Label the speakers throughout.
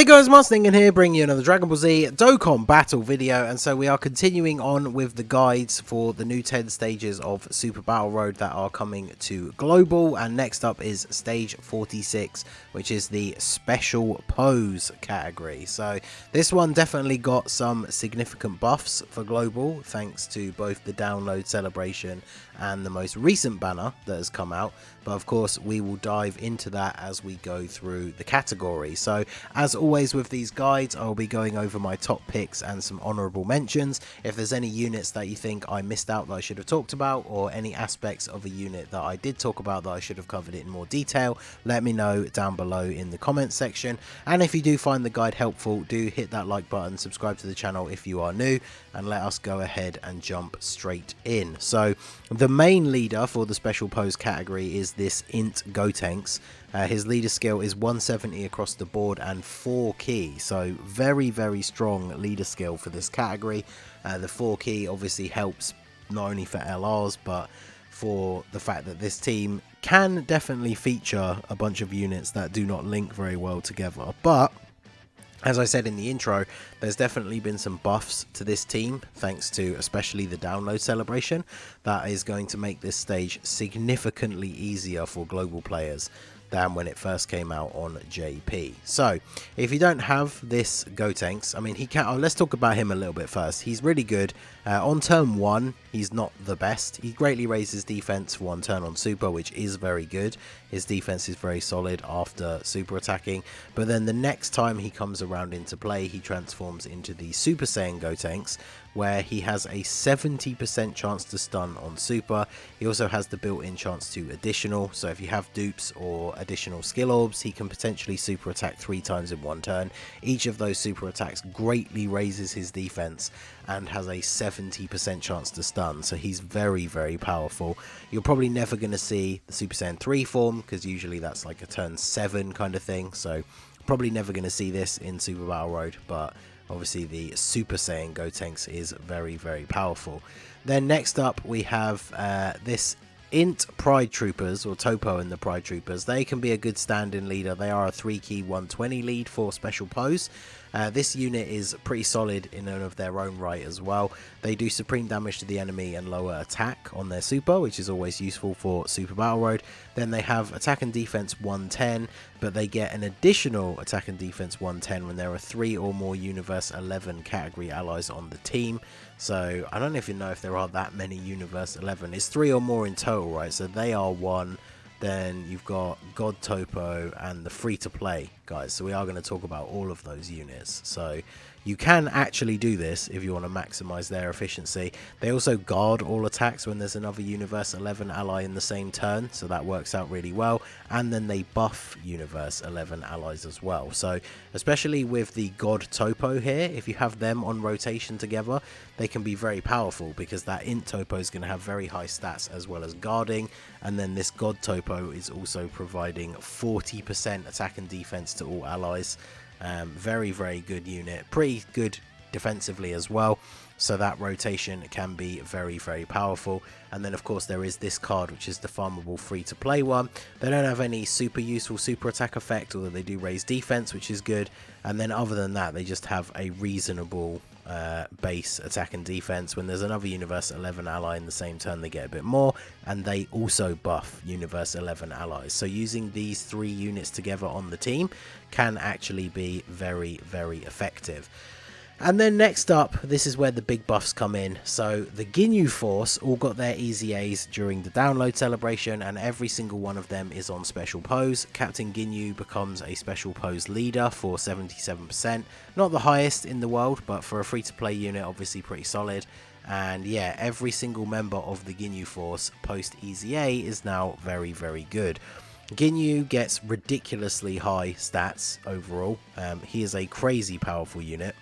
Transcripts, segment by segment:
Speaker 1: guys, Mustang here, bringing you another Dragon Ball Z Dokkan battle video, and so we are continuing on with the guides for the new 10 stages of Super Battle Road that are coming to Global, and next up is stage 46, which is the Special Pose category. So this one definitely got some significant buffs for Global, thanks to both the download celebration and the most recent banner that has come out, but of course we will dive into that as we go through the category. So as always with these guides, I'll be going over my top picks and some honorable mentions. If there's any units that you think I missed out that I should have talked about, or any aspects of a unit that I did talk about that I should have covered it in more detail, let me know down below in the comments section. And if you do find the guide helpful, do hit that like button, subscribe to the channel if you are new, and let us go ahead and jump straight in. So the main leader for the Special Pose category is this INT Gotenks. His leader skill is 170 across the board and 4 key, so very strong leader skill for this category. The 4 key obviously helps not only for LRs but for the fact that this team can definitely feature a bunch of units that do not link very well together. But as I said in the intro, there's definitely been some buffs to this team, thanks to especially the download celebration, that is going to make this stage significantly easier for global players than when it first came out on JP. So if you don't have this Gotenks, I mean, he can. Let's talk about him a little bit first. He's really good. On turn 1, he's not the best. He greatly raises defense for 1 turn on super, which is very good. His defense is very solid after super attacking, but then the next time he comes around into play, he transforms into the Super Saiyan Gotenks, where he has a 70% chance to stun on super. He also has the built-in chance to additional, so if you have dupes or additional skill orbs, he can potentially super attack 3 times in 1 turn. Each of those super attacks greatly raises his defense and has a 70% chance to stun, so he's very powerful. You're probably never going to see the Super Saiyan 3 form, because usually that's like a turn 7 kind of thing, so probably never going to see this in Super Battle Road, but obviously the Super Saiyan Gotenks is very powerful. Then next up we have this INT Pride Troopers, or Topo and the Pride Troopers. They can be a good stand-in leader. They are a 3 key 120 lead for Special Pose. This unit is pretty solid in and of their own right as well. They do supreme damage to the enemy and lower attack on their super, which is always useful for Super Battle Road. Then they have attack and defense 110, but they get an additional attack and defense 110 when there are 3 or more Universe 11 category allies on the team. So I don't even know if there are that many Universe 11. It's 3 or more in total, right? So they are 1. Then you've got God Topo and the free-to-play guys, so we are going to talk about all of those units. So you can actually do this if you want to maximize their efficiency. They also guard all attacks when there's another Universe 11 ally in the same turn, so that works out really well. And then they buff Universe 11 allies as well. So especially with the God Topo here, if you have them on rotation together, they can be very powerful, because that INT Topo is going to have very high stats as well as guarding, and then this God Topo is also providing 40% attack and defense to all allies. Very good unit, pretty good defensively as well, so that rotation can be very powerful. And then of course there is this card, which is the farmable free to play one. They don't have any super useful super attack effect, although they do raise defense, which is good. And then other than that, they just have a reasonable base attack and defense. When there's another Universe 11 ally in the same turn, they get a bit more, and they also buff Universe 11 allies. So using these 3 units together on the team can actually be very effective. And then next up, this is where the big buffs come in. So the Ginyu Force all got their EZAs during the download celebration, and every single one of them is on Special Pose. Captain Ginyu becomes a Special Pose leader for 77%. Not the highest in the world, but for a free-to-play unit, obviously pretty solid. And yeah, every single member of the Ginyu Force post EZA is now very good. Ginyu gets ridiculously high stats overall. He is a crazy powerful unit.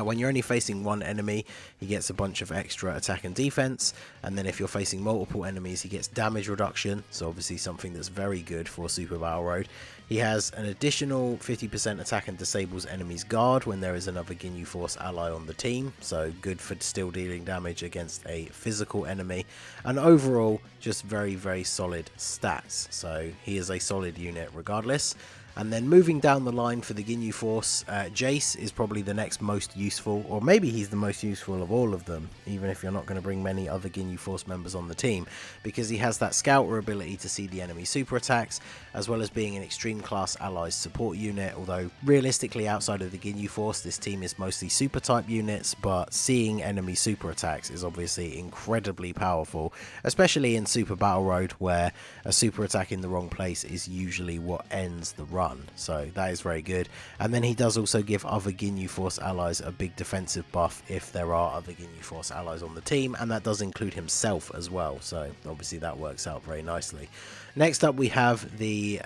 Speaker 1: When you're only facing 1 enemy, he gets a bunch of extra attack and defense, and then if you're facing multiple enemies, he gets damage reduction, so obviously something that's very good for Super Battle Road. He has an additional 50% attack and disables enemies guard when there is another Ginyu Force ally on the team, so good for still dealing damage against a physical enemy. And overall, just very solid stats, so he is a solid unit regardless. And then moving down the line for the Ginyu Force, Jace is probably the next most useful, or maybe he's the most useful of all of them, even if you're not going to bring many other Ginyu Force members on the team, because he has that scouter ability to see the enemy super attacks, as well as being an extreme class allies support unit, although realistically outside of the Ginyu Force this team is mostly super type units, but seeing enemy super attacks is obviously incredibly powerful, especially in Super Battle Road where a super attack in the wrong place is usually what ends the run, so that is very good. And then he does also give other Ginyu Force allies a big defensive buff if there are other Ginyu Force allies on the team, and that does include himself as well, so obviously that works out very nicely. Next up we have the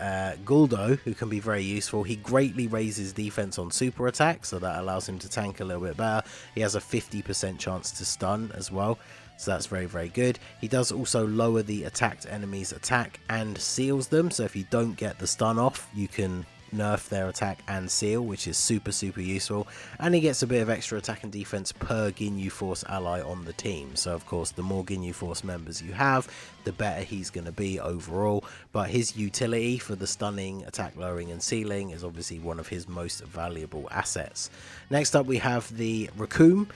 Speaker 1: Guldo, who can be very useful. He greatly raises defense on super attacks, so that allows him to tank a little bit better. He has a 50% chance to stun as well, so that's very, very good. He does also lower the attacked enemy's attack and seals them, so if you don't get the stun off, you can nerf their attack and seal, which is super useful. And he gets a bit of extra attack and defense per Ginyu Force ally on the team, so of course the more Ginyu Force members you have, the better he's going to be overall. But his utility for the stunning, attack lowering and sealing is obviously one of his most valuable assets. Next up we have the Raccoon.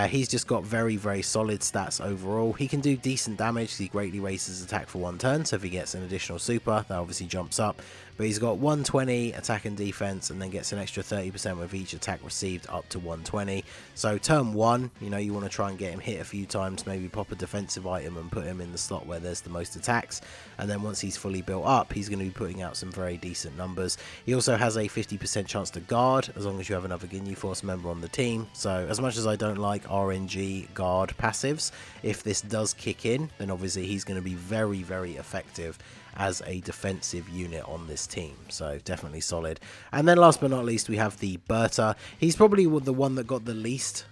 Speaker 1: He's just got very solid stats overall. He can do decent damage. He greatly raises attack for 1 turn, so if he gets an additional super, that obviously jumps up. But he's got 120 attack and defense, and then gets an extra 30% with each attack received up to 120. So turn 1, you know, you want to try and get him hit a few times, maybe pop a defensive item and put him in the slot where there's the most attacks. And then once he's fully built up, he's going to be putting out some very decent numbers. He also has a 50% chance to guard, as long as you have another Ginyu Force member on the team. So as much as I don't like RNG guard passives, if this does kick in, then obviously he's going to be very effective as a defensive unit on this team, so definitely solid. And then last but not least we have the Berta. He's probably the one that got the least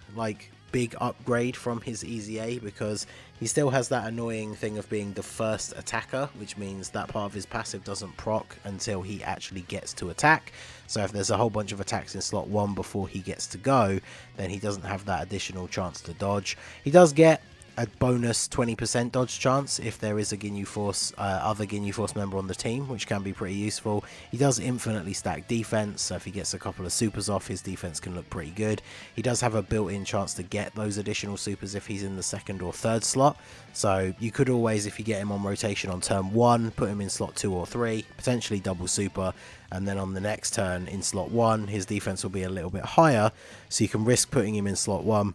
Speaker 1: big upgrade from his EZA, because he still has that annoying thing of being the first attacker, which means that part of his passive doesn't proc until he actually gets to attack. So if there's a whole bunch of attacks in slot 1 before he gets to go, then he doesn't have that additional chance to dodge. He does get a bonus 20% dodge chance if there is a Ginyu Force, other Ginyu Force member on the team, which can be pretty useful. He does infinitely stack defense, so if he gets a couple of supers off, his defense can look pretty good. He does have a built-in chance to get those additional supers if he's in the 2nd or 3rd slot, so you could always, if you get him on rotation on turn 1, put him in slot 2 or 3, potentially double super, and then on the next turn in slot 1, his defense will be a little bit higher, so you can risk putting him in slot 1,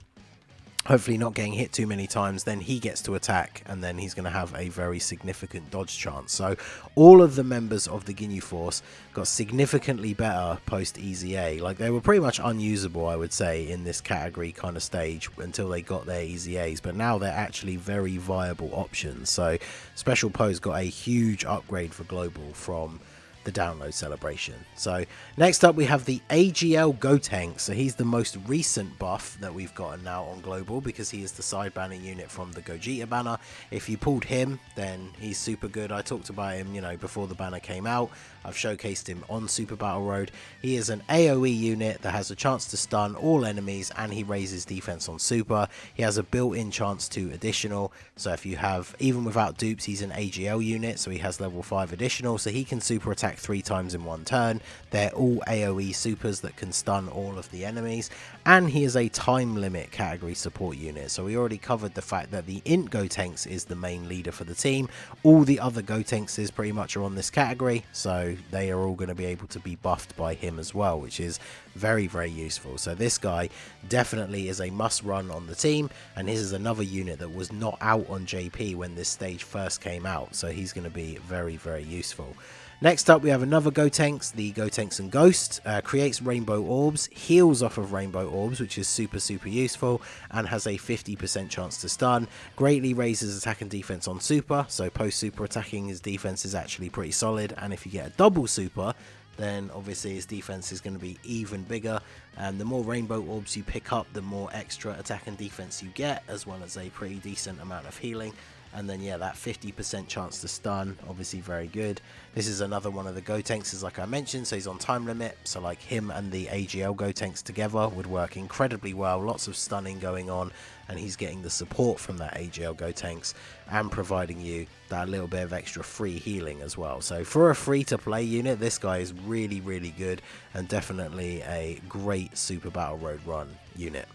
Speaker 1: hopefully not getting hit too many times, then he gets to attack, and then he's going to have a very significant dodge chance. So all of the members of the Ginyu Force got significantly better post EZA. They were pretty much unusable, I would say, in this category kind of stage until they got their EZAs, but now they're actually very viable options. So Special Pose got a huge upgrade for Global from the download celebration. So next up we have the AGL Gotenks. So he's the most recent buff that we've gotten now on Global, because he is the side banner unit from the Gogeta banner. If you pulled him, then he's super good. I talked about him, you know, before the banner came out. I've showcased him on Super Battle Road. He is an AoE unit that has a chance to stun all enemies, and he raises defense on super. He has a built-in chance to additional, so if you have, even without dupes, he's an AGL unit, so he has level 5 additional, so he can super attack 3 times in 1 turn. They're all AoE supers that can stun all of the enemies, and he is a time limit category support unit. So we already covered the fact that the INT Gotenks is the main leader for the team. All the other Gotenkses pretty much are on this category, so they are all going to be able to be buffed by him as well, which is very useful. So this guy definitely is a must run on the team, and this is another unit that was not out on JP when this stage first came out, so he's going to be very useful. Next up we have another Gotenks, the Gotenks and Ghost. Creates rainbow orbs, heals off of rainbow orbs, which is super useful, and has a 50% chance to stun. Greatly raises attack and defense on super, so post super attacking his defense is actually pretty solid, and if you get a double super, then obviously his defense is going to be even bigger, and the more rainbow orbs you pick up, the more extra attack and defense you get, as well as a pretty decent amount of healing. And then, yeah, that 50% chance to stun, obviously very good. This is another one of the Gotenks, like I mentioned, so he's on time limit. So, like, him and the AGL Gotenks together would work incredibly well. Lots of stunning going on, and he's getting the support from that AGL Gotenks and providing you that little bit of extra free healing as well. So, for a free-to-play unit, this guy is really, really good and definitely a great Super Battle Road Run unit.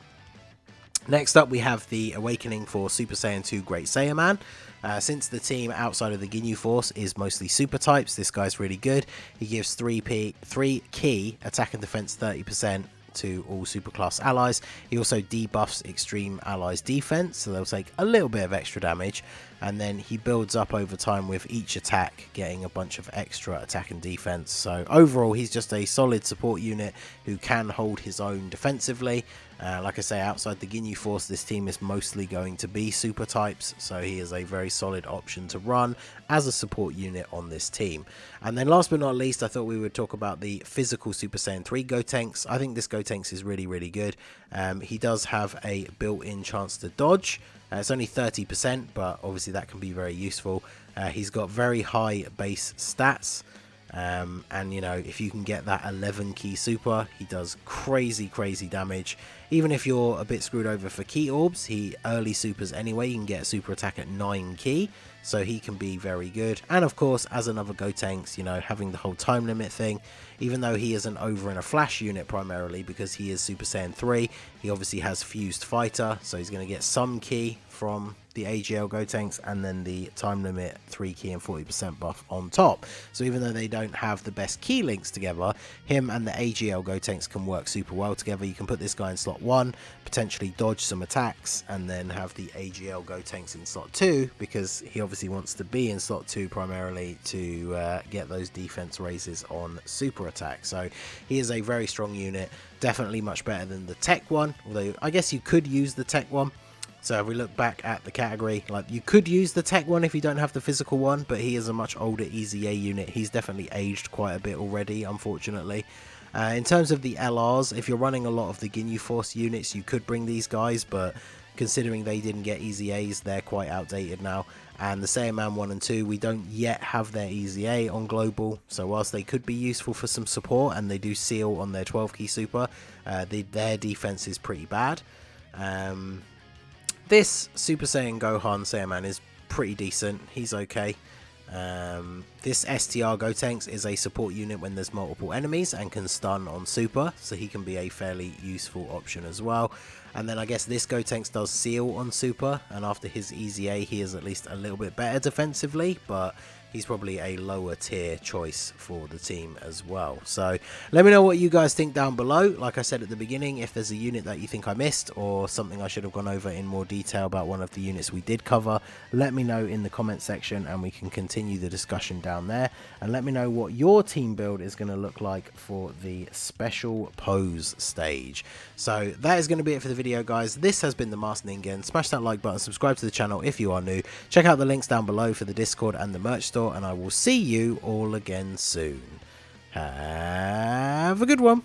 Speaker 1: Next up, we have the Awakening for Super Saiyan 2 Great Saiyaman. Since the team outside of the Ginyu Force is mostly super types, this guy's really good. He gives 3 key attack and defense 30% to all superclass allies. He also debuffs extreme allies defense, so they'll take a little bit of extra damage, and then he builds up over time with each attack, getting a bunch of extra attack and defense. So overall, he's just a solid support unit who can hold his own defensively. Like I say, outside the Ginyu Force, this team is mostly going to be super types, so he is a very solid option to run as a support unit on this team. And then last but not least, I thought we would talk about the physical Super Saiyan 3 Gotenks. I think this Gotenks is really, really good. He does have a built-in chance to dodge. It's only 30%, but obviously that can be very useful. He's got very high base stats. And you know, if you can get that 11 key super, he does crazy damage. Even if you're a bit screwed over for key orbs, he early supers anyway. You can get a super attack at 9 key, so he can be very good. And of course, as another Gotenks, you know, having the whole time limit thing, even though he isn't over in a flash unit primarily because he is Super Saiyan 3, he obviously has fused fighter, so he's going to get some key from the AGL Gotenks and then the time limit 3 key and 40% buff on top. So even though they don't have the best key links together, him and the AGL Gotenks can work super well together. You can put this guy in slot 1, potentially dodge some attacks, and then have the AGL Gotenks in slot 2, because he obviously wants to be in slot 2 primarily to get those defense raises on super attack. So he is a very strong unit, definitely much better than the tech one, although I guess you could use the tech one. So if we look back at the category, like, you could use the tech one if you don't have the physical one, but he is a much older EZA unit. He's definitely aged quite a bit already, unfortunately. In terms of the LRs, if you're running a lot of the Ginyu Force units, you could bring these guys, but considering they didn't get EZAs, they're quite outdated now. And the Saiyaman 1 and 2, we don't yet have their EZA on global, so whilst they could be useful for some support, and they do seal on their 12 key super, their defense is pretty bad. This Super Saiyan Gohan Saiyaman is pretty decent. He's okay. This STR Gotenks is a support unit when there's multiple enemies and can stun on super, so he can be a fairly useful option as well. And then I guess this Gotenks does seal on super, and after his EZA he is at least a little bit better defensively, but he's probably a lower tier choice for the team as well. So let me know what you guys think down below. Like I said at the beginning, if there's a unit that you think I missed or something I should have gone over in more detail about one of the units we did cover, let me know in the comment section and we can continue the discussion down there. And let me know what your team build is going to look like for the special pose stage. So that is going to be it for the video, guys. This has been the Master Ningen. Smash that like button, subscribe to the channel if you are new. Check out the links down below for the Discord and the merch store, and I will see you all again soon. Have a good one.